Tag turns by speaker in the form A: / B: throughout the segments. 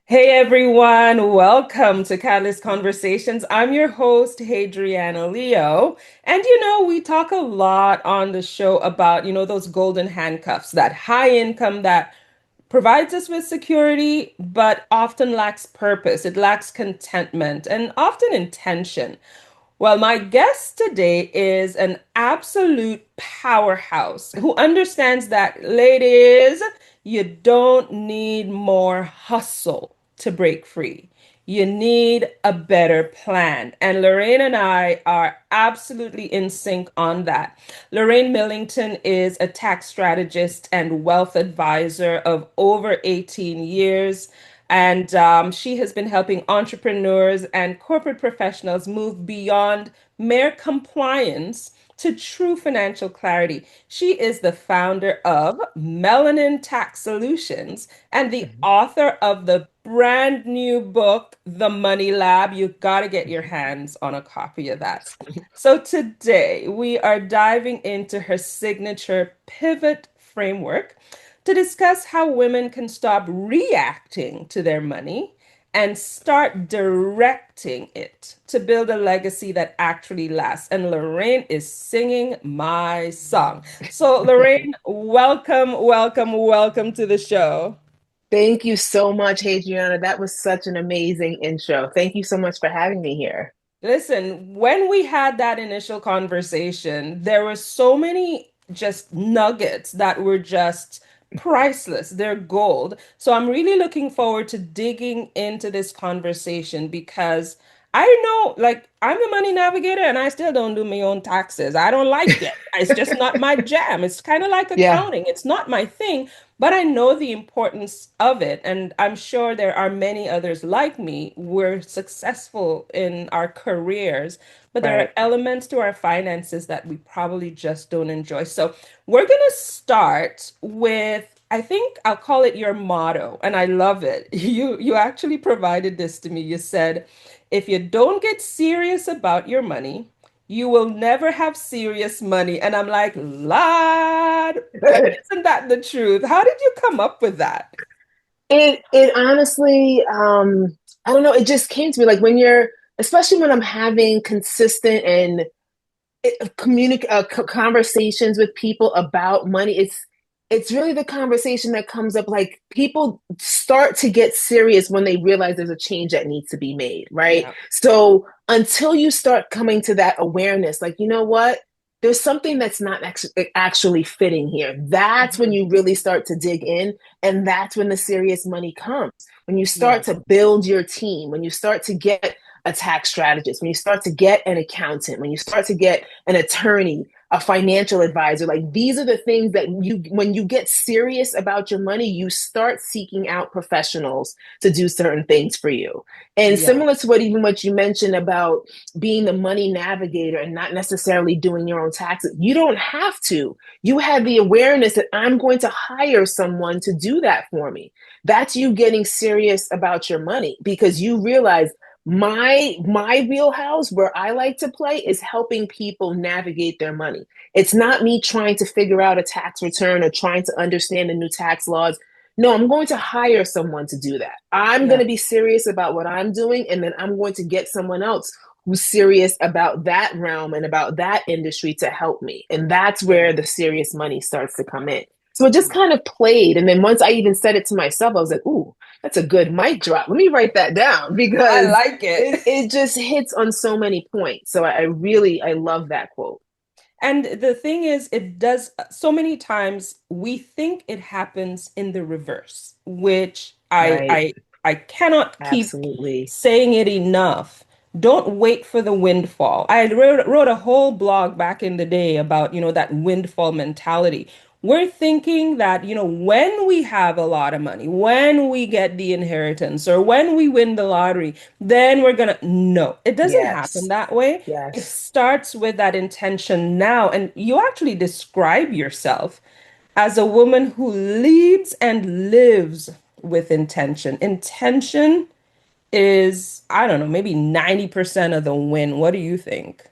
A: Hey everyone, welcome to Catalyst Conversations. I'm your host, Hadriana Leo. And we talk a lot on the show about, those golden handcuffs, that high income that provides us with security, but often lacks purpose. It lacks contentment and often intention. Well, my guest today is an absolute powerhouse who understands that, ladies, you don't need more hustle to break free. You need a better plan. And Lorraine and I are absolutely in sync on that. Lorraine Millington is a tax strategist and wealth advisor of over 18 years. And she has been helping entrepreneurs and corporate professionals move beyond mere compliance to true financial clarity. She is the founder of Melanin Tax Solutions and the
B: Mhm.
A: author of the brand new book, The Money Lab. You got to get your hands on a copy of that. So today we are diving into her signature pivot framework to discuss how women can stop reacting to their money and start directing it to build a legacy that actually lasts. And Lorraine is singing my song. So, Lorraine, welcome, welcome, welcome to the show.
B: Thank you so much, Hadriana. That was such an amazing intro. Thank you so much for having me here.
A: Listen, when we had that initial conversation, there were so many just nuggets that were just priceless. They're gold. So I'm really looking forward to digging into this conversation because I know, like, I'm a money navigator and I still don't do my own taxes. I don't like it. It's just not my jam. It's kind of like
B: Yeah,
A: accounting. It's not my thing. But I know the importance of it, and I'm sure there are many others like me. We're successful in our careers, but there are
B: right.
A: elements to our finances that we probably just don't enjoy. So we're gonna start with, I think I'll call it your motto, and I love it. You actually provided this to me. You said, if you don't get serious about your money, you will never have serious money. And I'm like, Lord, isn't that the truth? How did you come up with that?
B: It honestly, I don't know, it just came to me like when you're, especially when I'm having consistent and conversations with people about money. It's really the conversation that comes up. Like people start to get serious when they realize there's a change that needs to be made, right?
A: Yeah.
B: So until you start coming to that awareness, like, you know what, there's something that's not actually fitting here. That's when
A: Mhm.
B: you really start to dig in, and that's when the serious money comes. When you
A: Yeah.
B: start to build your team, when you start to get a tax strategist, when you start to get an accountant, when you start to get an attorney, a financial advisor. Like these are the things that when you get serious about your money, you start seeking out professionals to do certain things for you. And
A: Yeah.
B: similar to what you mentioned about being the money navigator and not necessarily doing your own taxes, you don't have to. You have the awareness that I'm going to hire someone to do that for me. That's you getting serious about your money because you realize my wheelhouse where I like to play is helping people navigate their money. It's not me trying to figure out a tax return or trying to understand the new tax laws. No, I'm going to hire someone to do that. I'm going
A: Yeah.
B: to be serious about what I'm doing, and then I'm going to get someone else who's serious about that realm and about that industry to help me. And that's
A: Yeah.
B: where the serious money starts to come in. So it just kind of played. And then once I even said it to myself, I was like, ooh, that's a good mic drop. Let me write that down
A: I
B: because
A: like it.
B: it just hits on so many points. So I love that quote.
A: And the thing is, it does so many times we think it happens in the reverse, which I
B: Right.
A: I I cannot keep
B: Absolutely.
A: saying it enough. Don't wait for the windfall. I wrote a whole blog back in the day about, that windfall mentality. We're thinking that, when we have a lot of money, when we get the inheritance or when we win the lottery, then we're gonna, no, it doesn't happen
B: Yes.
A: that way. It
B: Yes.
A: starts with that intention now. And you actually describe yourself as a woman who leads and lives with intention. Intention is, I don't know, maybe 90% of the win. What do you think?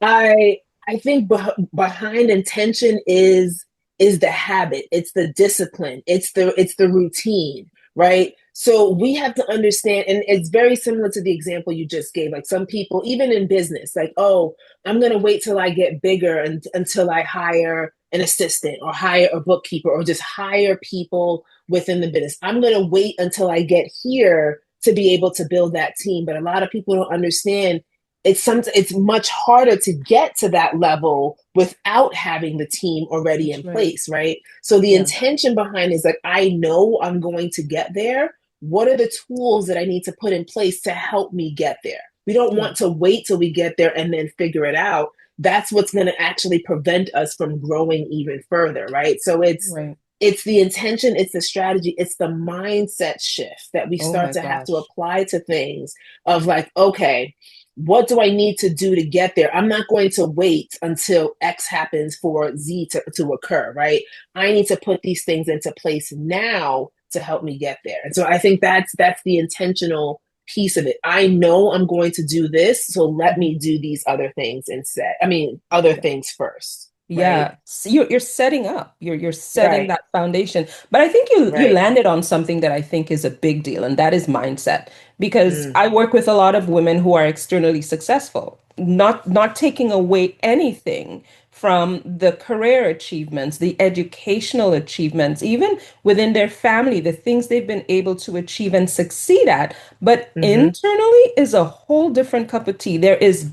B: I I think behind intention is the habit, it's the discipline, it's the routine, right? So we have to understand, and it's very similar to the example you just gave. Like some people, even in business, like, oh, I'm going to wait till I get bigger until I hire an assistant or hire a bookkeeper or just hire people within the business. I'm going to wait until I get here to be able to build that team. But a lot of people don't understand it's much harder to get to that level without having the team already
A: That's
B: in
A: right.
B: place, right? So the
A: Yeah.
B: intention behind is like, I know I'm going to get there. What are the tools that I need to put in place to help me get there? We don't
A: Yeah.
B: want to wait till we get there and then figure it out. That's what's going to actually prevent us from growing even further, right? So
A: Right.
B: it's the intention, it's the strategy, it's the mindset shift that we
A: Oh
B: start
A: my
B: to have to
A: gosh.
B: apply to things of like, okay, what do I need to do to get there? I'm not going to wait until X happens for Z to occur, right? I need to put these things into place now to help me get there. And so I think that's the intentional piece of it. I know I'm going to do this, so let
A: Mhm.
B: me do these other things instead. I mean, other
A: Yeah.
B: things first, right?
A: Yeah, so you're setting up. You're setting
B: Right,
A: that foundation. But I think you
B: right.
A: landed on something that I think is a big deal, and that is mindset. Because
B: Mm,
A: I work with a lot of women who are externally successful, not taking away anything from the career achievements, the educational achievements, even within their family, the things they've been able to achieve and succeed at. But
B: mm-hmm,
A: internally is a whole different cup of tea. There is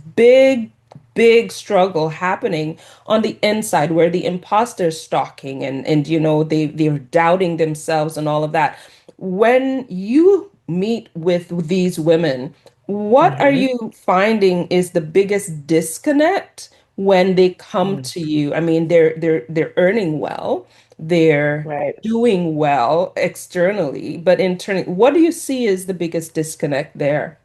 A: big struggle happening on the inside where the imposter's stalking and they're doubting themselves and all of that. When you meet with these women, what are
B: mm-hmm,
A: you finding is the biggest disconnect when they come
B: mm,
A: to you? I mean, they're earning well, they're
B: right.
A: doing well externally, but internally, what do you see is the biggest disconnect there?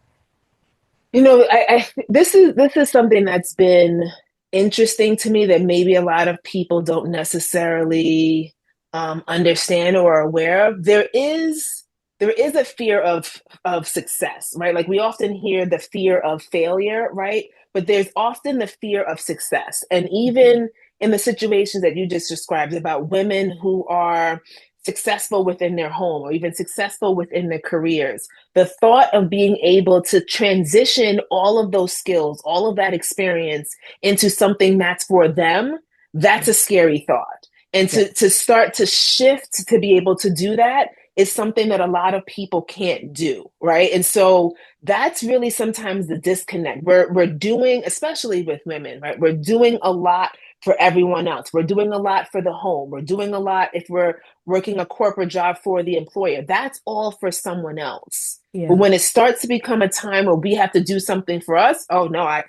B: This is something that's been interesting to me that maybe a lot of people don't necessarily understand or are aware of. There is a fear of success, right? Like we often hear the fear of failure, right? But there's often the fear of success, and even in the situations that you just described about women who are successful within their home or even successful within their careers, the thought of being able to transition all of those skills, all of that experience into something that's for them, that's a scary thought. And
A: Yeah.
B: to start to shift to be able to do that is something that a lot of people can't do, right? And so that's really sometimes the disconnect. We're doing, especially with women, right? We're doing a lot for everyone else. We're doing a lot for the home. We're doing a lot if we're working a corporate job for the employer. That's all for someone else. But
A: Yeah.
B: when it starts to become a time where we have to do something for us, oh no, I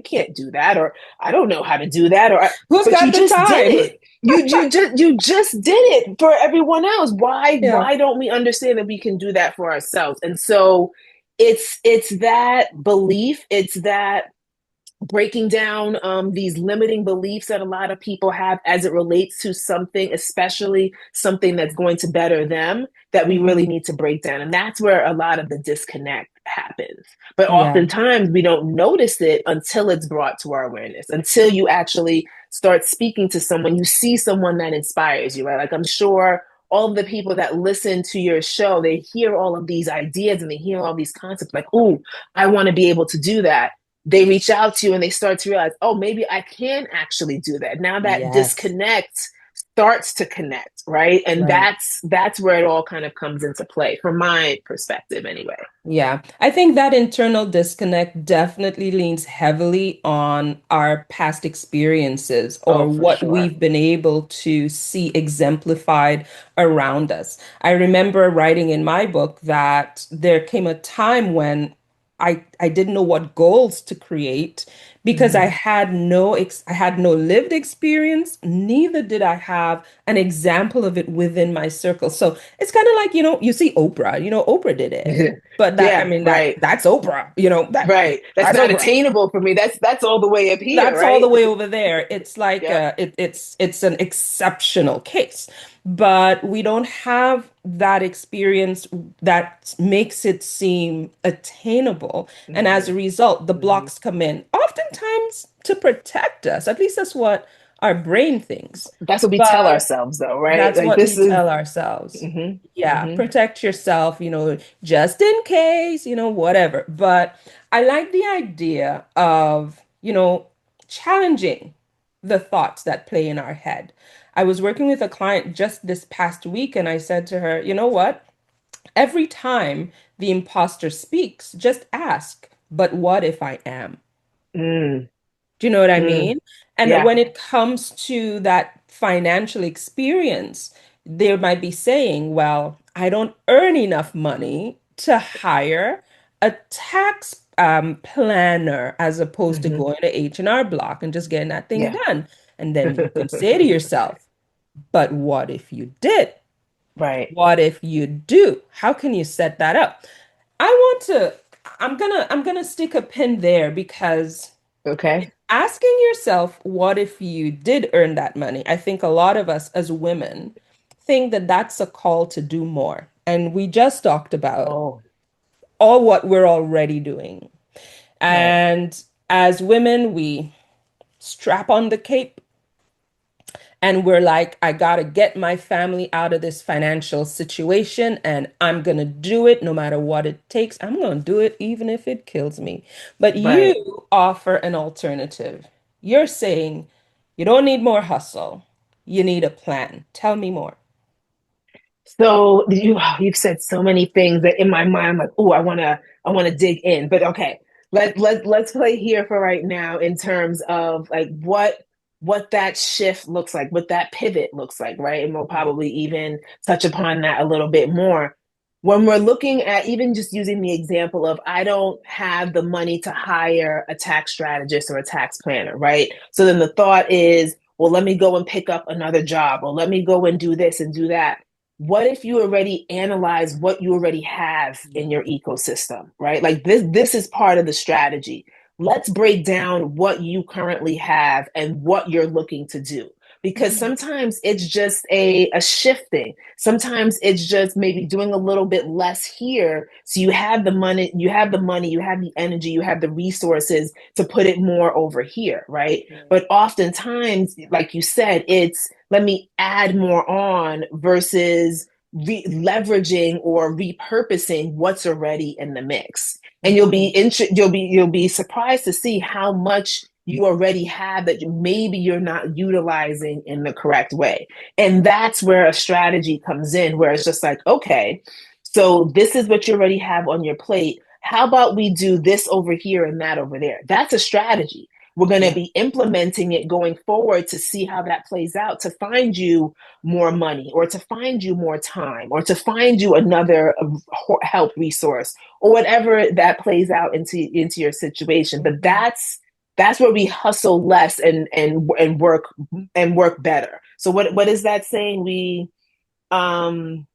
B: can't do that, or I don't know how to do that,
A: Who's
B: but you
A: got the
B: just did
A: time?
B: it. You just did it for everyone else. Why
A: Yeah.
B: why don't we understand that we can do that for ourselves? And so it's that belief, it's that breaking down these limiting beliefs that a lot of people have as it relates to something, especially something that's going to better them, that we
A: Mhm.
B: really need to break down. And that's where a lot of the disconnect happens. But
A: Yeah.
B: oftentimes we don't notice it until it's brought to our awareness, until you actually start speaking to someone, you see someone that inspires you, right? Like I'm sure all of the people that listen to your show, they hear all of these ideas and they hear all these concepts like, oh, I want to be able to do that. They reach out to you and they start to realize, oh, maybe I can actually do that. Now that
A: Yes.
B: disconnect starts to connect, right? And
A: Right.
B: that's where it all kind of comes into play, from my perspective, anyway.
A: Yeah. I think that internal disconnect definitely leans heavily on our past experiences or
B: Oh, for
A: what
B: sure.
A: we've been able to see exemplified around us. I remember writing in my book that there came a time when I didn't know what goals to create because
B: Mm-hmm.
A: I had no lived experience, neither did I have an example of it within my circle. So it's kind of like, you see Oprah, Oprah did it. But that, I
B: Yeah,
A: mean,
B: right.
A: that's Oprah,
B: Right. That's
A: that's
B: not
A: Oprah.
B: attainable for me. That's all the way up here,
A: That's all
B: right?
A: the way over there. It's like
B: Yep.
A: it's an exceptional case, but we don't have that experience that makes it seem attainable. And as
B: Mm-hmm.
A: a result, the
B: Mm-hmm.
A: blocks come in, oftentimes to protect us. At least that's what our brain thinks.
B: That's what we tell
A: But
B: ourselves, though, right?
A: that's
B: Like
A: what
B: this
A: we
B: is.
A: tell ourselves.
B: Hmm.
A: Yeah,
B: Hmm.
A: protect yourself, just in case, whatever. But I like the idea of, challenging the thoughts that play in our head. I was working with a client just this past week, and I said to her, you know what? Every time the imposter speaks, just ask, but what if I am?
B: Mm,
A: Do you know what I
B: mm,
A: mean? And
B: yeah,
A: when it comes to that financial experience, they might be saying, well, I don't earn enough money to hire a tax planner as opposed to
B: hmm,
A: going to H&R Block and just getting that thing
B: yeah.
A: done. And then you could say to yourself, but what if you did?
B: Right.
A: What if you do? How can you set that up? I want to, I'm gonna stick a pin there because
B: Okay.
A: asking yourself, what if you did earn that money? I think a lot of us as women think that that's a call to do more. And we just talked about
B: Oh,
A: all what we're already doing.
B: right.
A: And as women, we strap on the cape and we're like, I gotta get my family out of this financial situation and I'm gonna do it no matter what it takes. I'm gonna do it even if it kills me. But
B: Right.
A: you offer an alternative. You're saying you don't need more hustle, you need a plan. Tell me more.
B: So you've said so many things that in my mind, I'm like, oh, I wanna dig in. But okay, let's play here for right now in terms of like what that shift looks like, what that pivot looks like, right? And we'll
A: Mhm.
B: probably even touch upon that a little bit more. When we're looking at even just using the example of I don't have the money to hire a tax strategist or a tax planner, right? So then the thought is, well, let me go and pick up another job, or let me go and do this and do that. What if you already analyze what you already have in your ecosystem, right? Like this is part of the strategy. Let's break down what you currently have and what you're looking to do. Because
A: Mhm.
B: sometimes it's just a shifting. Sometimes it's just maybe doing a little bit less here. So you have the money, you have the energy, you have the resources to put it more over here, right?
A: Mhm.
B: But oftentimes, like you said, it's let me add more on versus leveraging or repurposing what's already in the mix. And
A: Mhm.
B: you'll be surprised to see how much you already have that maybe you're not utilizing in the correct way. And that's where a strategy comes in, where it's just like, okay, so this is what you already have on your plate. How about we do this over here and that over there? That's a strategy. We're going to
A: Yeah.
B: be implementing it going forward to see how that plays out, to find you more money or to find you more time or to find you another help resource or whatever that plays out into your situation. But
A: Mhm.
B: that's where we hustle less and work better. So what is that saying? Um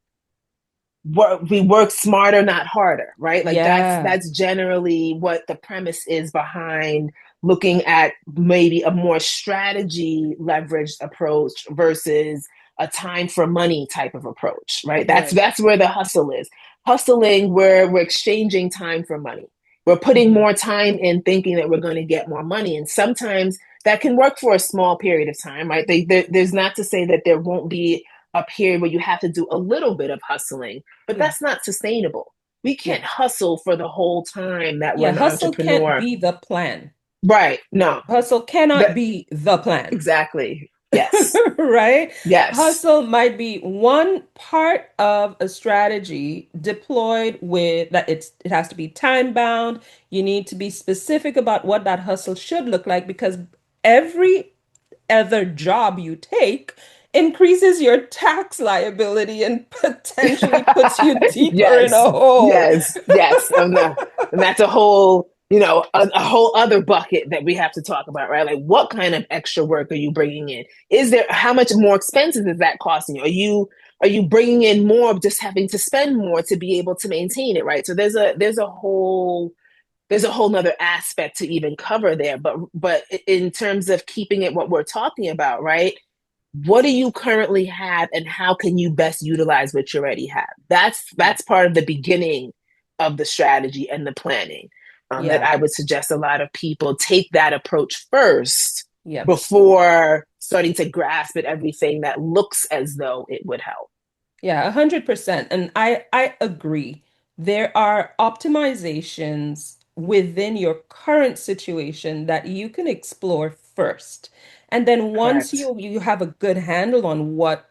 B: we work smarter, not harder, right? Like
A: Yeah.
B: that's generally what the premise is behind looking at maybe a more strategy leveraged approach versus a time for money type of approach, right?
A: Right.
B: That's where the hustle is. Hustling where we're exchanging time for money. We're putting
A: Mhm.
B: more time in thinking that we're going to get more money. And sometimes that can work for a small period of time, right? There's not to say that there won't be a period where you have to do a little bit of hustling, but
A: Yeah.
B: that's not sustainable. We
A: Yeah.
B: can't hustle for the whole time that we're
A: Yeah.
B: an
A: Hustle can't
B: entrepreneur.
A: be the plan.
B: Right. No.
A: Hustle cannot
B: That
A: be the plan.
B: exactly. Yes.
A: Right?
B: Yes.
A: Hustle might be one part of a strategy deployed with that it has to be time bound. You need to be specific about what that hustle should look like because every other job you take increases your tax liability and potentially puts you deeper in a
B: Yes.
A: hole.
B: Yes. Yes. And that's a whole, a whole other bucket that we have to talk about, right? Like what kind of extra work are you bringing in? Is there, how much more expensive is that costing you? Are you bringing in more of just having to spend more to be able to maintain it, right? So there's a whole nother aspect to even cover there. But in terms of keeping it what we're talking about, right? What do you currently have and how can you best utilize what you already have? That's part of the beginning of the strategy and the planning, that
A: Yeah.
B: I would suggest a lot of people take that approach first
A: Yep.
B: before starting to grasp at everything that looks as though it would help.
A: Yeah, 100%. And I agree. There are optimizations within your current situation that you can explore first. And then once
B: Correct.
A: you have a good handle on what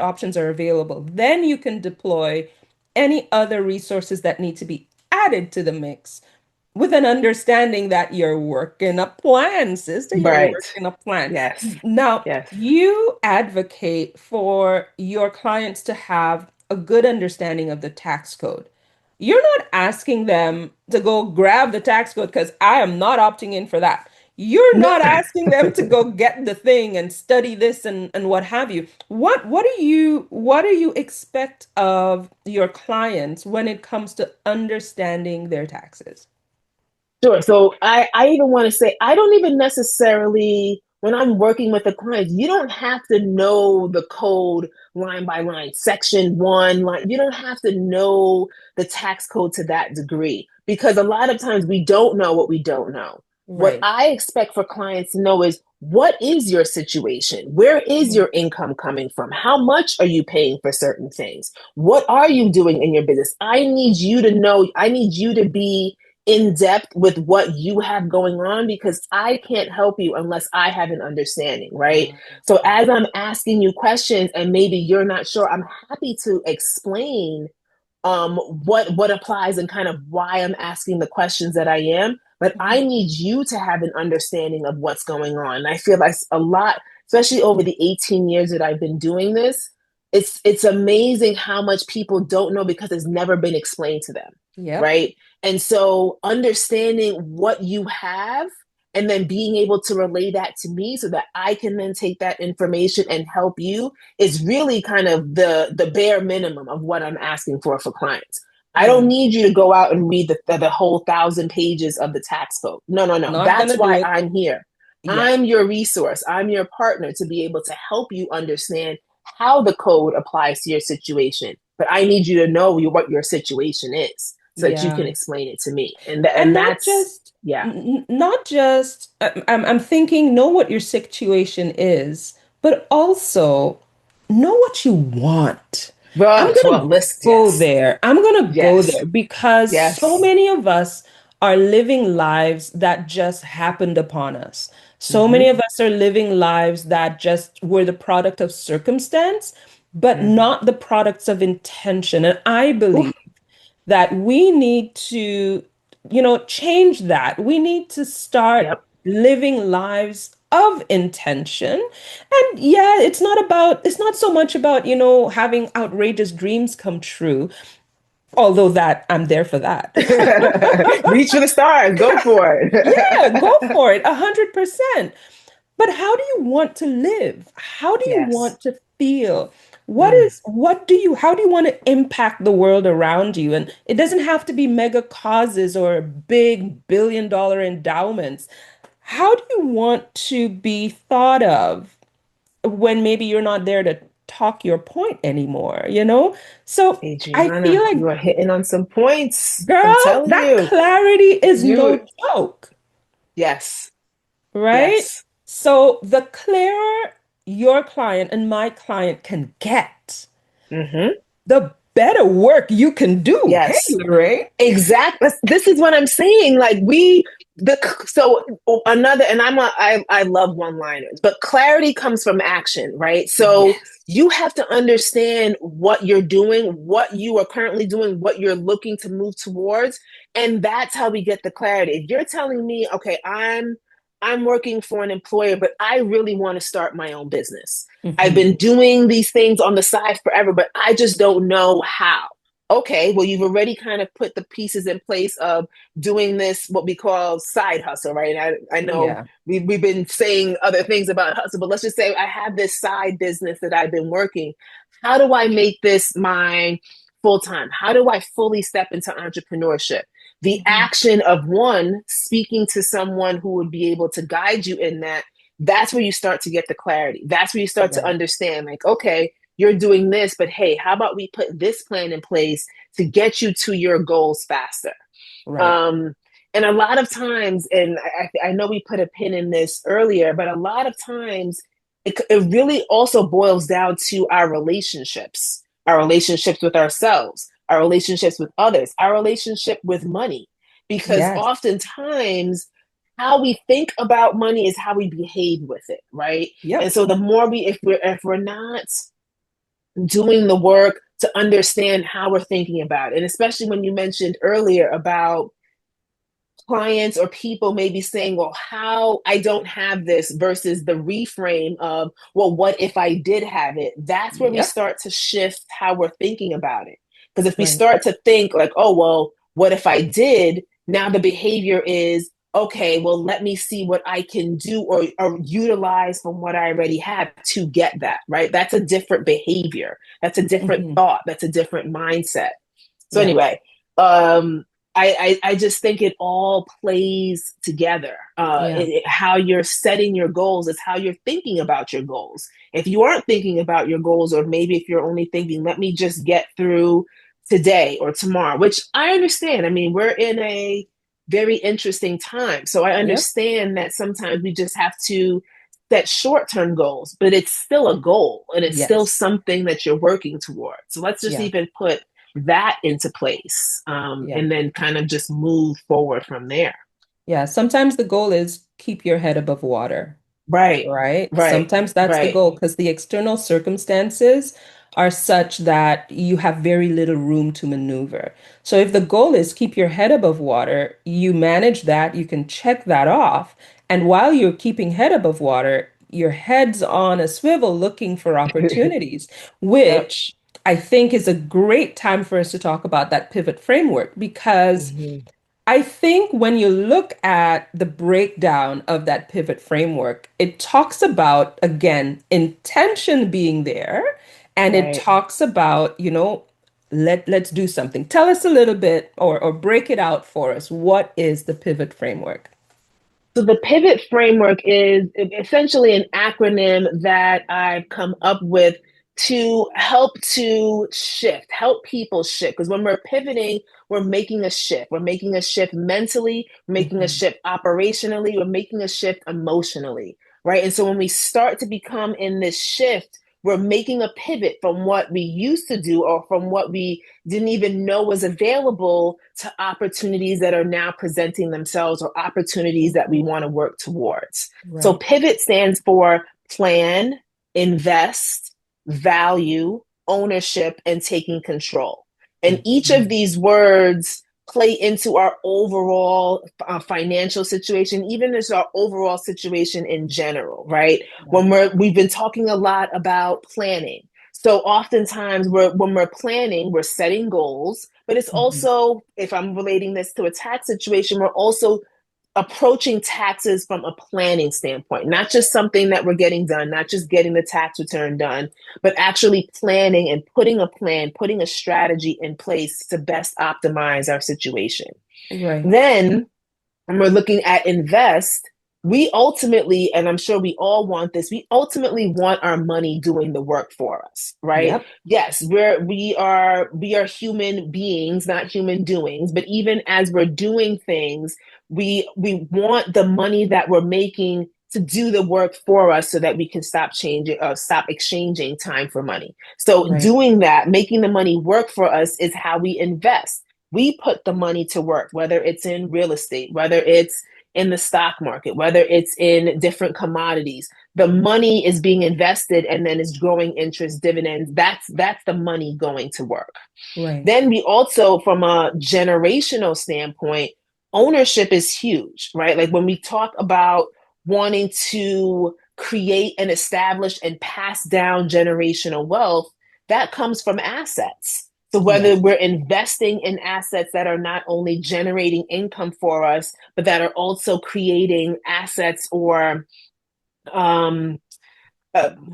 A: options are available, then you can deploy any other resources that need to be added to the mix with an understanding that you're working a plan, sister. You're
B: Right.
A: working a plan.
B: Yes.
A: Now,
B: Yes.
A: you advocate for your clients to have a good understanding of the tax code. You're not asking them to go grab the tax code because I am not opting in for that. You're
B: No.
A: not asking them to go get the thing and study this and what have you. What do you expect of your clients when it comes to understanding their taxes?
B: Sure. So I even want to say, I don't even necessarily, when I'm working with a client, you don't have to know the code line by line, section one, line. You don't have to know the tax code to that degree because a lot of times we don't know what we don't know. What
A: Right.
B: I expect for clients to know is what is your situation? Where is
A: Mhm.
B: your income coming from? How much are you paying for certain things? What are you doing in your business? I need you to know, I need you to be in depth with what you have going on because I can't help you unless I have an understanding, right? So as I'm asking you questions and maybe you're not sure, I'm happy to explain what applies and kind of why I'm asking the questions that I am. But I
A: Mhm.
B: need you to have an understanding of what's going on. And I feel like a lot, especially over the 18 years that I've been doing this, it's amazing how much people don't know because it's never been explained to them,
A: Yep.
B: right? And so understanding what you have and then being able to relay that to me so that I can then take that information and help you is really kind of the bare minimum of what I'm asking for clients. I don't
A: Yeah.
B: need you to go out and read the whole 1,000 pages of the tax code. No, no, no.
A: Not
B: That's
A: gonna do
B: why
A: it.
B: I'm here.
A: Yeah.
B: I'm your resource. I'm your partner to be able to help you understand how the code applies to your situation. But I need you to know what your situation is so that you can
A: Yeah.
B: explain it to me.
A: And
B: And
A: not
B: that's
A: just
B: yeah.
A: not just I'm thinking know what your situation is, but also know what you want. I'm
B: Well,
A: gonna
B: list,
A: go
B: yes.
A: there. I'm gonna go
B: Yes.
A: there because so
B: Yes.
A: many of us are living lives that just happened upon us. So many
B: Mm-hmm.
A: of us are living lives that just were the product of circumstance, but
B: Mm-hmm.
A: not the products of intention. And I believe
B: Oof.
A: that we need to, change that. We need to start
B: Yep.
A: living lives of intention. And yeah, it's not so much about, having outrageous dreams come true, although that I'm there for that.
B: Reach for the stars. Go for
A: Yeah, go
B: it.
A: for it, 100%. But how do you want to live? How do you
B: Yes.
A: want to feel?
B: Mm.
A: How do you want to impact the world around you? And it doesn't have to be mega causes or big billion-dollar endowments. How do you want to be thought of when maybe you're not there to talk your point anymore, you know? So I feel
B: Adriana,
A: like,
B: you are hitting on some points. I'm
A: girl,
B: telling
A: that
B: you.
A: clarity is
B: You
A: no joke.
B: yes.
A: Right?
B: Yes.
A: So the clearer your client and my client can get,
B: Mm-hmm.
A: the better work you can do. Hey,
B: Yes.
A: Lorraine.
B: Exactly. This is what I'm saying. Like the so another, and I love one liners, but clarity comes from action, right? So
A: Yes.
B: you have to understand what you're doing, what you are currently doing, what you're looking to move towards, and that's how we get the clarity. If you're telling me, okay, I'm working for an employer, but I really want to start my own business. I've
A: Hmm.
B: been doing these things on the side forever, but I just don't know how. Okay, well, you've already kind of put the pieces in place of doing this, what we call side hustle, right? I know
A: Yeah.
B: we've been saying other things about hustle, but let's just say I have this side business that I've been working. How do I make this my full time? How do I fully step into entrepreneurship? The
A: Hmm.
B: action of one, speaking to someone who would be able to guide you in that, that's where you start to get the clarity. That's where you start to
A: Right.
B: understand, like, okay, you're doing this, but hey, how about we put this plan in place to get you to your goals faster?
A: Right.
B: Um, and a lot of times, and I know we put a pin in this earlier, but a lot of times it really also boils down to our relationships with ourselves, our relationships with others, our relationship with money. Because
A: Yes.
B: oftentimes, how we think about money is how we behave with it, right? And
A: Yep.
B: so the more if we're not doing the work to understand how we're thinking about it, and especially when you mentioned earlier about clients or people maybe saying, well, how I don't have this versus the reframe of, well, what if I did have it? That's where we
A: Yep.
B: start to shift how we're thinking about it. Because if we
A: Right.
B: start to think like, oh, well, what if I did? Now the behavior is, okay, well, let me see what I can do or utilize from what I already have to get that, right? That's a different behavior. That's a different
A: Hmm.
B: thought. That's a different mindset. So
A: Yeah.
B: anyway, um, I just think it all plays together.
A: Yeah.
B: How you're setting your goals is how you're thinking about your goals. If you aren't thinking about your goals, or maybe if you're only thinking, let me just get through today or tomorrow, which I understand. I mean, we're in a very interesting time. So I
A: Yep.
B: understand that sometimes we just have to set short-term goals, but it's still a goal and it's still
A: Yes.
B: something that you're working towards. So let's just
A: Yeah.
B: even put that into place,
A: Yeah.
B: and then kind of just move forward from there.
A: Yeah. Sometimes the goal is keep your head above water.
B: Right,
A: Right?
B: right,
A: Sometimes that's the
B: right.
A: goal because the external circumstances are such that you have very little room to maneuver. So if the goal is keep your head above water, you manage that, you can check that off. And while you're keeping head above water, your head's on a swivel looking for opportunities,
B: Yep.
A: which I think is a great time for us to talk about that pivot framework because
B: Hmm.
A: I think when you look at the breakdown of that pivot framework, it talks about, again, intention being there, and it
B: Right.
A: talks about, let's do something. Tell us a little bit or break it out for us. What is the pivot framework?
B: So the pivot framework is essentially an acronym that I've come up with help people shift. Because when we're pivoting, we're making a shift. We're making a shift mentally, we're making a
A: Mhm.
B: shift operationally, we're making a shift emotionally, right? And so when we start to become in this shift, we're making a pivot from what we used to do or from what we didn't even know was available to opportunities that are now presenting themselves or opportunities that we
A: Mhm.
B: want to work towards. So
A: Right.
B: pivot stands for plan, invest, value, ownership, and taking control. And each of
A: Mhm.
B: these words play into our overall financial situation, even as our overall situation in general, right?
A: Yeah.
B: We've been talking a lot about planning. So oftentimes when we're planning, we're setting goals, but it's
A: Mhm.
B: also, if I'm relating this to a tax situation, we're also approaching taxes from a planning standpoint, not just something that we're getting done, not just getting the tax return done, but actually planning and putting a plan, putting a strategy in place to best optimize our situation.
A: Right.
B: Then when we're looking at invest, we ultimately, and I'm sure we all want this, we ultimately want our money doing the work for us, right?
A: Yep.
B: Yes, we are human beings, not human doings, but even as we're doing things, we want the money that we're making to do the work for us so that we can stop exchanging time for money. So
A: Right.
B: doing that, making the money work for us is how we invest. We put the money to work, whether it's in real estate, whether it's in the stock market, whether it's in different commodities. The money is being invested and then is growing interest dividends. That's the money going to work.
A: Right.
B: Then we also, from a generational standpoint, ownership is huge, right? Like when we talk about wanting to create and establish and pass down generational wealth, that comes from assets. So whether
A: Yes.
B: we're investing in assets that are not only generating income for us, but that are also creating assets or um,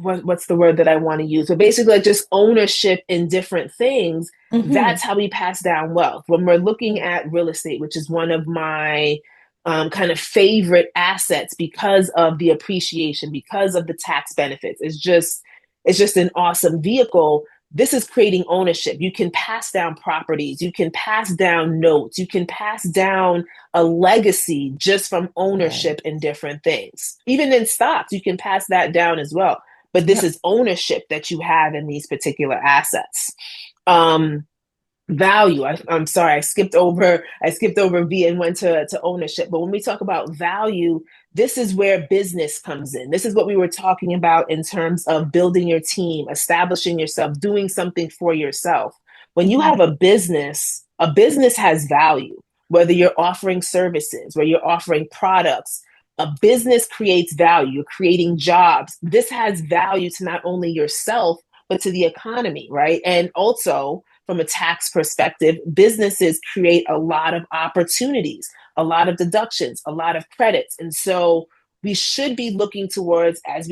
B: what's the word that I want to use? But basically, like just ownership in different things.
A: Hmm.
B: That's how we pass down wealth. When we're looking at real estate, which is one of my kind of favorite assets because of the appreciation, because of the tax benefits, it's just an awesome vehicle. this is creating ownership. You can pass down properties, you can pass down notes, you can pass down a legacy just from
A: Right.
B: ownership in different things. Even in stocks, you can pass that down as well. But this
A: Yep.
B: is ownership that you have in these particular assets. Um, value. I'm sorry, I skipped over V and went to ownership. But when we talk about value, this is where business comes in. This is what we were talking about in terms of building your team, establishing yourself, doing something for yourself. When you
A: Mhm.
B: have a business has value. Whether you're offering services, whether you're offering products, a business creates value. You're creating jobs. This has value to not only yourself but to the economy, right? And also from a tax perspective, businesses create a lot of opportunities, a lot of deductions, a lot of credits. And so we should be looking towards as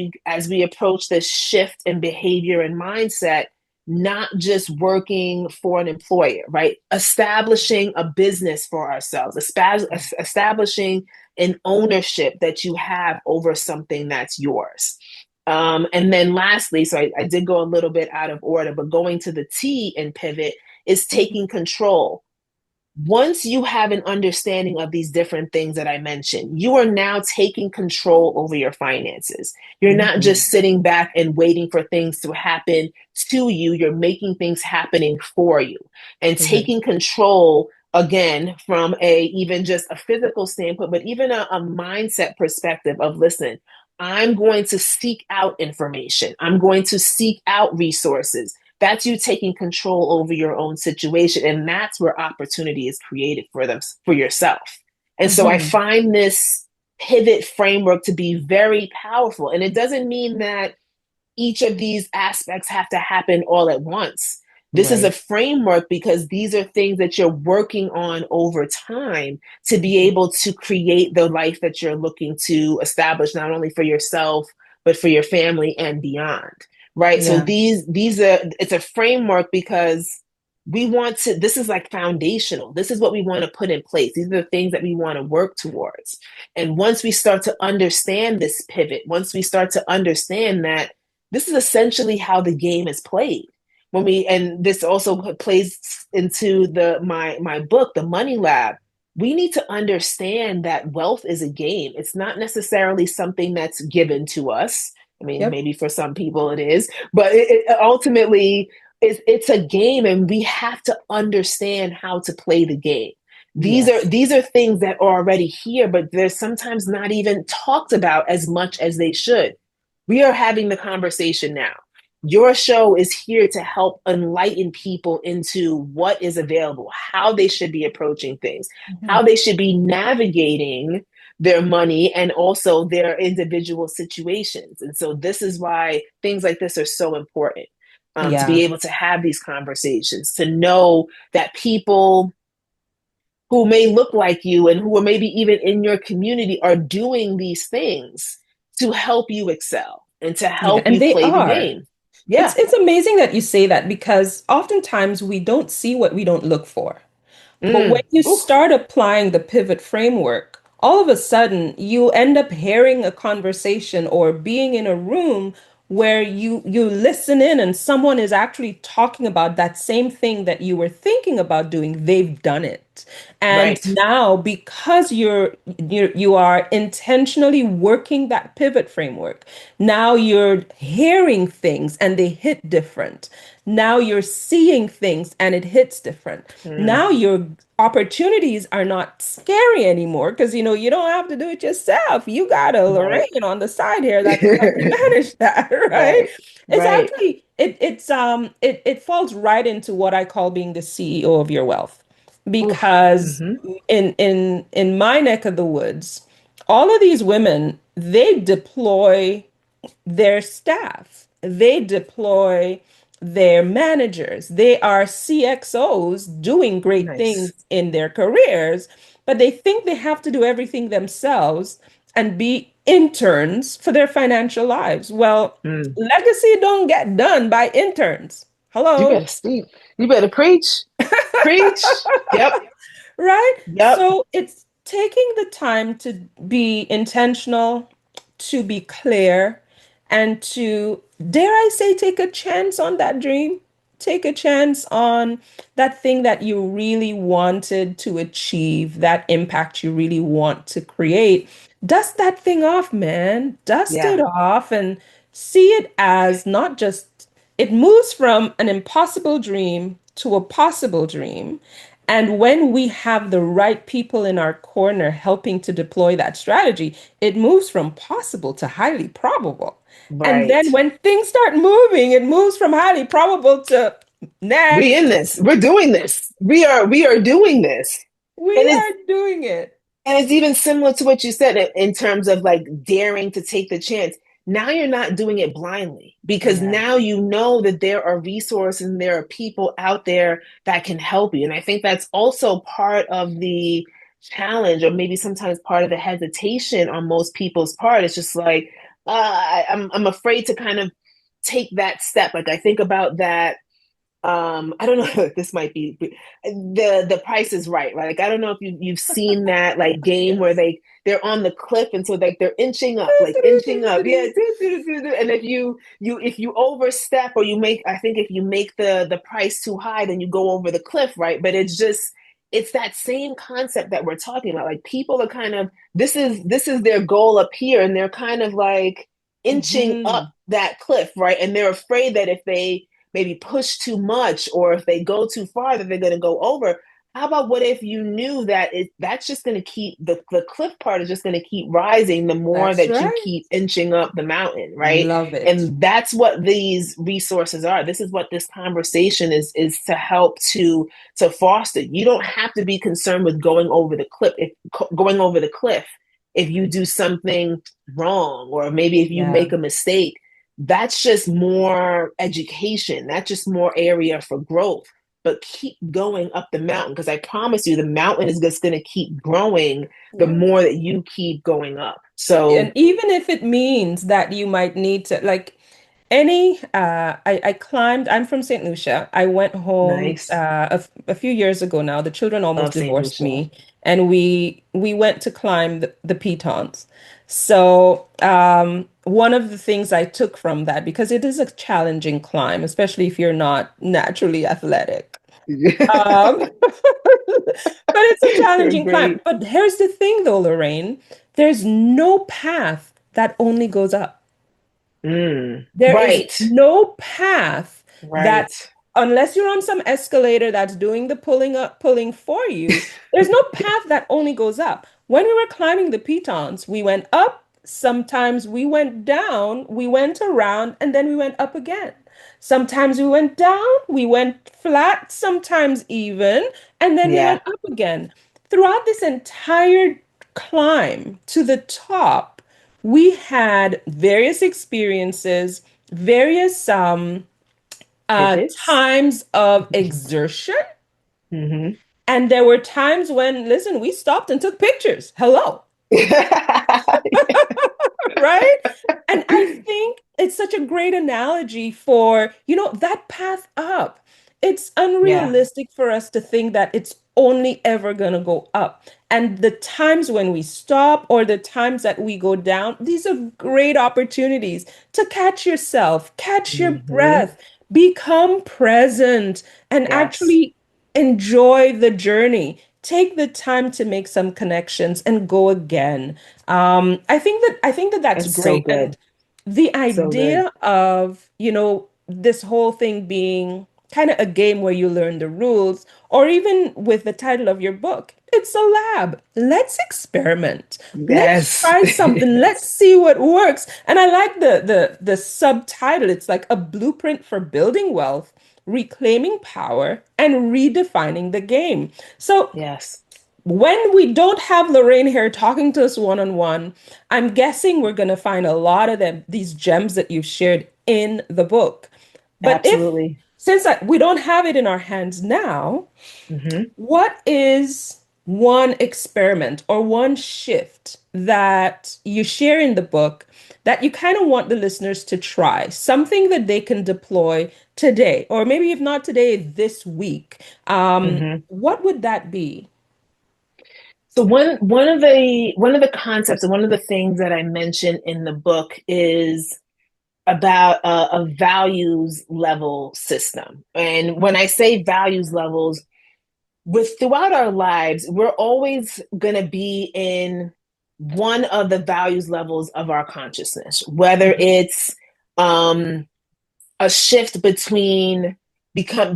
B: we approach this shift in behavior and mindset, not just working for an employer, right? Establishing a business for ourselves, establishing an ownership that you have over something that's yours. And then lastly, so I did go a little bit out of order, but going to the T in pivot is
A: Mhm.
B: taking control. Once you have an understanding of these different things that I mentioned, you are now taking control over your finances. You're not
A: Mhm.
B: just sitting back and waiting for things to happen to you. You're making things happening for you and
A: Right.
B: taking control again from a even just a physical standpoint, but even a mindset perspective of listen, I'm going to seek out information. I'm going to seek out resources. That's you taking control over your own situation, and that's where opportunity is created for them for yourself. And so I
A: Mhm.
B: find this pivot framework to be very powerful, and it doesn't mean that each of these aspects have to happen all at once. This is a
A: Right.
B: framework because these are things that you're working on over time to be
A: Mhm.
B: able to create the life that you're looking to establish, not only for yourself, but for your family and beyond. Right. So
A: Yeah.
B: these are it's a framework because we want to, this is like foundational. This is what we want to put in place. These are the things that we want to work towards. And once we start to understand this pivot, once we start to understand that this is essentially how the game is played. When we and this also plays into my book, The Money Lab. We need to understand that wealth is a game. It's not necessarily something that's given to us. I mean,
A: Yep.
B: maybe for some people it is, but it ultimately it's a game, and we have to understand how to play the game. These are
A: Yes.
B: these are things that are already here, but they're sometimes not even talked about as much as they should. We are having the conversation now. Your show is here to help enlighten people into what is available, how they should be approaching things,
A: Mhm.
B: how they should be navigating their money and also their individual situations. And so, this is why things like this are so important, to be
A: Yeah.
B: able to have these conversations, to know that people who may look like you and who are maybe even in your community are doing these things to help you excel and to
A: Yeah.
B: help
A: And
B: you
A: they
B: play the
A: are.
B: game.
A: It's
B: Yeah.
A: it's amazing that you say that because oftentimes we don't see what we don't look for. But when you
B: Oof.
A: start applying the pivot framework, all of a sudden you end up hearing a conversation or being in a room where you listen in and someone is actually talking about that same thing that you were thinking about doing. They've done it. And
B: Right.
A: now because you are intentionally working that pivot framework, now you're hearing things and they hit different. Now you're seeing things and it hits different.
B: Mm,
A: Now your opportunities are not scary anymore because you don't have to do it yourself. You got a
B: right.
A: Lorraine on the side here that can help you manage that, right?
B: right.
A: It's
B: Right.
A: actually it falls right into what I call being the CEO of your wealth.
B: Oof.
A: Because
B: Mm-hmm.
A: in my neck of the woods, all of these women, they deploy their staff, they deploy their managers. They are CXOs doing great things
B: Nice.
A: in their careers, but they think they have to do everything themselves and be interns for their financial lives. Well,
B: Mm.
A: legacy don't get done by interns.
B: You
A: Hello?
B: better speak. You better preach. Preach. Yep.
A: Right?
B: Yep.
A: So it's taking the time to be intentional, to be clear, and to, dare I say, take a chance on that dream. take a chance on that thing that you really wanted to achieve, that impact you really want to create. Dust that thing off, man. Dust it
B: Yeah,
A: off and see it as not just, it moves from an impossible dream to a possible dream. And when we have the right people in our corner helping to deploy that strategy, it moves from possible to highly probable. And
B: right.
A: then when things start moving, it moves from highly probable to
B: We in
A: next.
B: this. We're doing this. We are doing this.
A: We
B: And it's
A: are doing it.
B: And it's even similar to what you said in terms of like daring to take the chance. Now you're not doing it blindly because
A: Yeah.
B: now you know that there are resources and there are people out there that can help you. And I think that's also part of the challenge, or maybe sometimes part of the hesitation on most people's part. It's just like, I'm afraid to kind of take that step. Like I think about that I don't know if this might be the Price is Right, right? Like I don't know if you've seen that like game where
A: Yes.
B: they're on the cliff and so like they're inching up, yeah. And if you overstep or you make, I think if you make the price too high, then you go over the cliff, right? But it's that same concept that we're talking about. Like people are kind of, this is their goal up here, and they're kind of like inching up
A: Hmm.
B: that cliff, right? And they're afraid that if they maybe push too much or if they go too far that they're going to go over. How about what if you knew that that's just going to keep the cliff part is just going to keep rising the more
A: That's
B: that you
A: right.
B: keep inching up the mountain, right?
A: Love it.
B: And that's what these resources are. This is what this conversation is to help to foster. You don't have to be concerned with going over the cliff if you do something wrong, or maybe if you
A: Yeah.
B: make a mistake. That's just more education. That's just more area for growth. But keep going up the mountain, because I promise you, the mountain is just going to keep growing the
A: Yeah.
B: more that you keep going up.
A: And
B: So
A: even if it means that you might need to, like, I climbed, I'm from St. Lucia. I went home
B: nice.
A: a few years ago now. The children almost
B: Love St.
A: divorced
B: Lucia.
A: me, and we went to climb the Pitons. So one of the things I took from that, because it is a challenging climb, especially if you're not naturally athletic. But it's a
B: You're
A: challenging climb.
B: great.
A: But here's the thing though, Lorraine, there's no path that only goes up. There is
B: Right.
A: no path that,
B: Right.
A: unless you're on some escalator that's doing the pulling up, pulling for you, there's no path that only goes up. When we were climbing the pitons, we went up, sometimes we went down, we went around, and then we went up again. Sometimes we went down, we went flat, sometimes even, and then we
B: Yeah.
A: went up again. Throughout this entire climb to the top, we had various experiences, various
B: Pivots.
A: times of exertion.
B: Mm-hmm.
A: And there were times when, listen, we stopped and took pictures. Hello. Right? And I think it's such a great analogy for, that path up. It's
B: Yeah.
A: unrealistic for us to think that it's only ever going to go up. And the times when we stop or the times that we go down, these are great opportunities to catch yourself, catch your
B: Mm-hmm.
A: breath, become present, and
B: Yes.
A: actually enjoy the journey. Take the time to make some connections and go again. I think that that's
B: That's so
A: great. And
B: good.
A: the
B: So good.
A: idea of, this whole thing being kind of a game where you learn the rules, or even with the title of your book, it's a lab. Let's experiment. Let's
B: Yes.
A: try something. Let's see what works. And I like the subtitle. It's like a blueprint for building wealth, reclaiming power, and redefining the game. So
B: Yes.
A: when we don't have Lorraine here talking to us one on one, I'm guessing we're going to find a lot of these gems that you've shared in the book. But
B: Absolutely.
A: since we don't have it in our hands now,
B: Mm-hmm.
A: what is one experiment or one shift that you share in the book that you kind of want the listeners to try? Something that they can deploy today, or maybe if not today, this week.
B: Mm-hmm.
A: What would that be?
B: So one of the concepts and one of the things that I mentioned in the book is about a values level system. And when I say values levels, with throughout our lives, we're always going to be in one of the values levels of our consciousness, whether
A: Mhm.
B: it's um, a shift between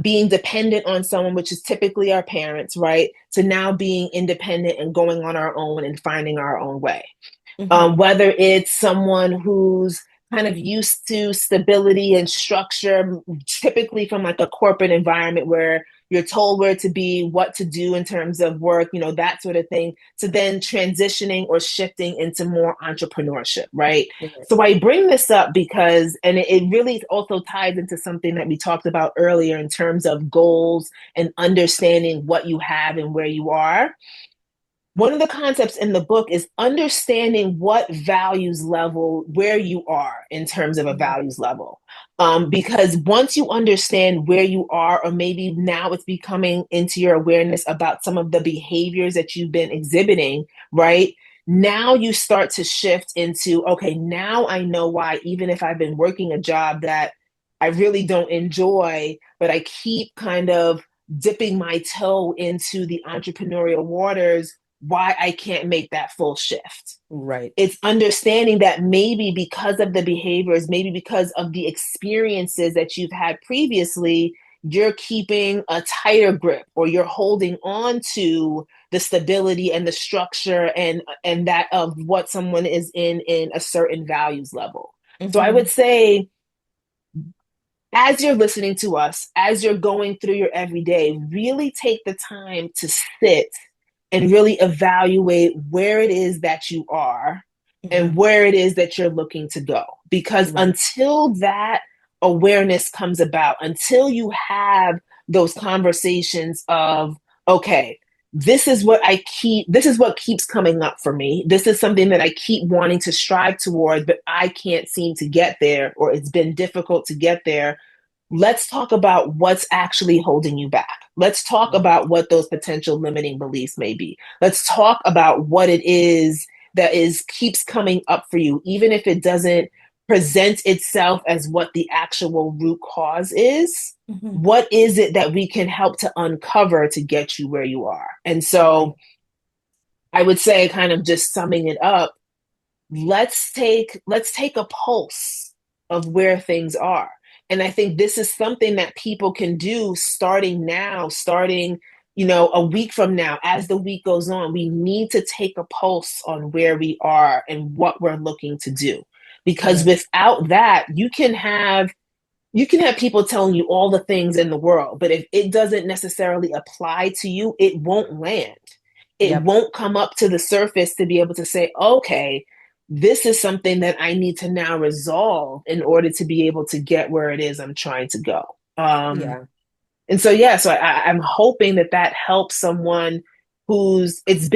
B: being dependent on someone, which is typically our parents, right, to now being independent and going on our own and finding our own way.
A: Mhm.
B: Whether it's someone who's kind of used to stability and structure, typically from like a corporate environment where you're told where to be, what to do in terms of work, that sort of thing, to then transitioning or shifting into more entrepreneurship, right?
A: Right.
B: So I bring this up because, and it really also ties into something that we talked about earlier in terms of goals and understanding what you have and where you are. One of the concepts in the book is understanding what values level, where you are in terms of a
A: Mhm.
B: values level. Because once you understand where you are, or maybe now it's becoming into your awareness about some of the behaviors that you've been exhibiting, right? Now you start to shift into, okay, now I know why, even if I've been working a job that I really don't enjoy, but I keep kind of dipping my toe into the entrepreneurial waters, why I can't make that full shift.
A: Right.
B: It's understanding that maybe because of the behaviors, maybe because of the experiences that you've had previously, you're keeping a tighter grip or you're holding on to the stability and the structure and that of what someone is in a certain values level. So I would
A: Mhm.
B: say, as you're listening to us, as you're going through your everyday, really take the time to sit and really evaluate where it is that you are and
A: Mhm.
B: where it is that you're looking to go. Because
A: Right.
B: until that awareness comes about, until you have those conversations of, okay, this is what keeps coming up for me. This is something that I keep wanting to strive towards, but I can't seem to get there, or it's been difficult to get there. Let's talk about what's actually holding you back. Let's talk
A: Right.
B: about what those potential limiting beliefs may be. Let's talk about what it is that is keeps coming up for you, even if it doesn't present itself as what the actual root cause is.
A: Mhm.
B: What is it that we can help to uncover to get you where you are? And
A: Right.
B: so I would say, kind of just summing it up, let's take a pulse of where things are. And I think this is something that people can do starting now, starting, a week from now. As the week goes on, we need to take a pulse on where we are and what we're looking to do, because
A: Right.
B: without that, you can have people telling you all the things in the world, but if it doesn't necessarily apply to you, it won't land. It
A: Yep.
B: won't come up to the surface to be able to say, okay, this is something that I need to now resolve in order to be able to get where it is I'm trying to go.
A: Yeah.
B: And so, yeah, so I'm hoping that that helps someone it's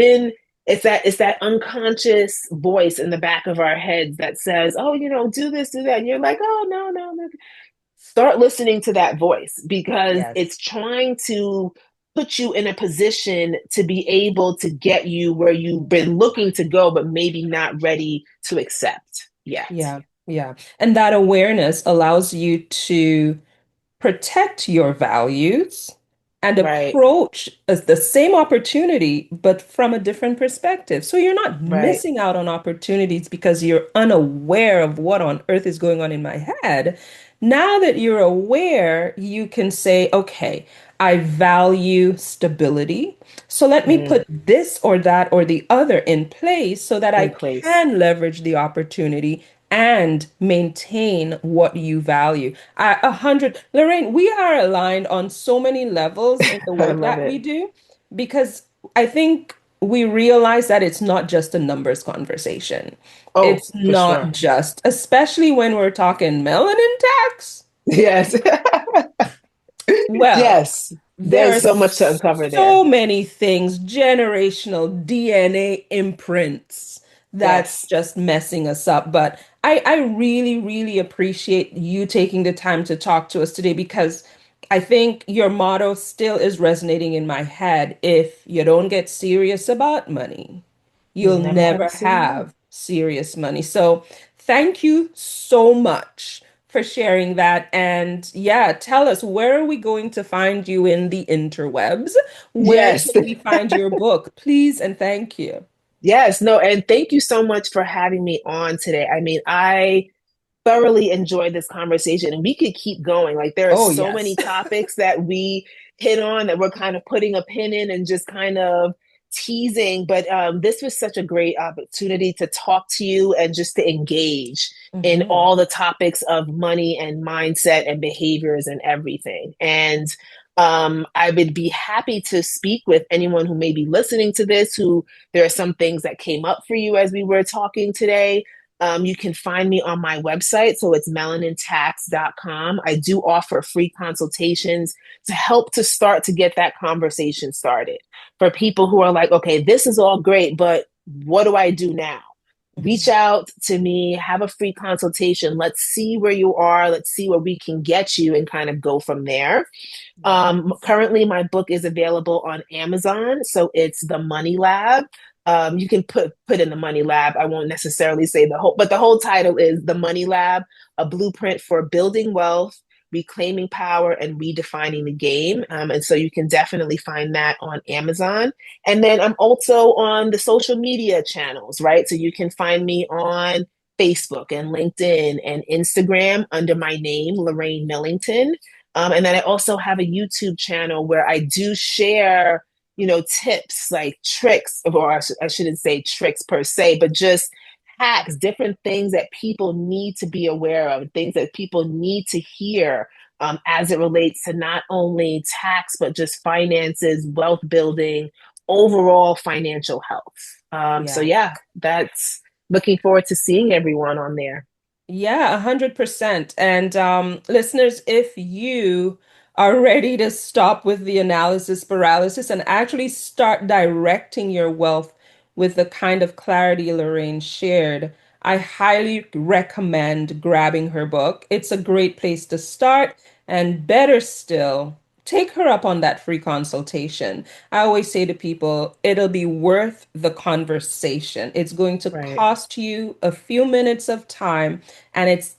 B: that unconscious voice in the back of our heads that says, oh, do this, do that. And you're like, oh, no, no, no. Start listening to that voice, because
A: Yes.
B: it's trying to put you in a position to be able to get you where you've been looking to go, but maybe not ready to accept yet.
A: Yeah. Yeah. And that awareness allows you to protect your values and
B: Right,
A: approach the same opportunity, but from a different perspective. So you're not
B: right.
A: missing out on opportunities because you're unaware of what on earth is going on in my head. Now that you're aware, you can say, okay, I value stability. So let me
B: Mm,
A: put this or that or the other in place so that I
B: in place.
A: can leverage the opportunity and maintain what you value. 100, Lorraine, we are aligned on so many levels in the
B: I
A: work
B: love
A: that we
B: it.
A: do because I think we realize that it's not just a numbers conversation.
B: Oh,
A: It's
B: for
A: not
B: sure.
A: just, especially when we're talking melanin tax.
B: Yes.
A: Well,
B: Yes.
A: there
B: There's
A: are
B: so much to uncover there.
A: so many things, generational DNA imprints that's
B: Yes.
A: just messing us up. But I really, really appreciate you taking the time to talk to us today because I think your motto still is resonating in my head. If you don't get serious about money,
B: You'll
A: you'll
B: never have
A: never
B: a single one.
A: have serious money. So thank you so much for sharing that. And yeah, tell us, where are we going to find you in the interwebs? Where
B: Yes.
A: can we find your book? Please and thank you.
B: Yes, no, and thank you so much for having me on today. I mean, I thoroughly enjoyed this conversation and we could keep going. Like there are
A: Oh,
B: so
A: yes.
B: many topics that we hit on that we're kind of putting a pin in and just kind of teasing. But this was such a great opportunity to talk to you and just to engage in
A: Hmm.
B: all the topics of money and mindset and behaviors and everything. And I would be happy to speak with anyone who may be listening to this, who there are some things that came up for you as we were talking today. You can find me on my website. So it's melanintax.com. I do offer free consultations to help to start to get that conversation started for people who are like, okay, this is all great, but what do I do now? Reach
A: Hmm.
B: out to me, have a free consultation. Let's see where you are. Let's see where we can get you and kind of go from there.
A: Yes.
B: Currently, my book is available on Amazon, so it's The Money Lab. You can put in The Money Lab. I won't necessarily say the whole, but the whole title is The Money Lab: A Blueprint for Building Wealth, Reclaiming Power, and Redefining the Game. And so you can definitely find that on Amazon. And then I'm also on the social media channels, right? So you can find me on Facebook and LinkedIn and Instagram under my name, Lorraine Millington. And then I also have a YouTube channel where I do share, tips like tricks, or I shouldn't say tricks per se, but just hacks, different things that people need to be aware of, things that people need to hear as it relates to not only tax, but just finances, wealth building, overall financial health. So,
A: Yeah.
B: yeah, that's looking forward to seeing everyone on there.
A: Yeah, 100%. And listeners, if you are ready to stop with the analysis paralysis and actually start directing your wealth with the kind of clarity Lorraine shared, I highly recommend grabbing her book. It's a great place to start, and better still, take her up on that free consultation. I always say to people, it'll be worth the conversation. It's going to
B: Right.
A: cost you a few minutes of time, and it's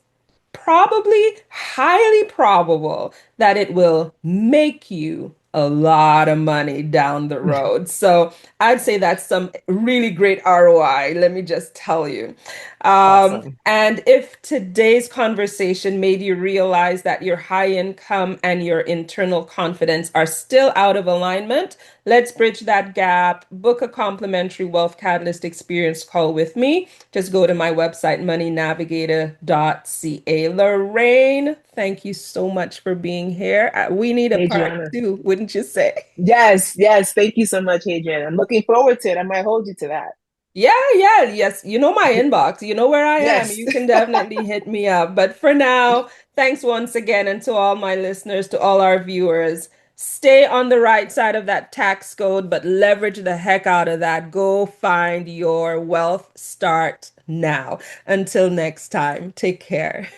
A: probably highly probable that it will make you a lot of money down the road. So I'd say that's some really great ROI, let me just tell you.
B: Awesome.
A: And if today's conversation made you realize that your high income and your internal confidence are still out of alignment, let's bridge that gap. Book a complimentary Wealth Catalyst experience call with me. Just go to my website, moneynavigator.ca. Lorraine, thank you so much for being here. We need a part
B: Adriana.
A: two, wouldn't you say?
B: Yes, yes. Thank you so much, Adriana. I'm looking forward to it. I might hold you to that.
A: Yeah, yeah, yes. You know my inbox. You know where I am.
B: Yes.
A: You can definitely hit me up. But for now, thanks once again. And to all my listeners, to all our viewers, stay on the right side of that tax code, but leverage the heck out of that. Go find your wealth. Start now. Until next time, take care.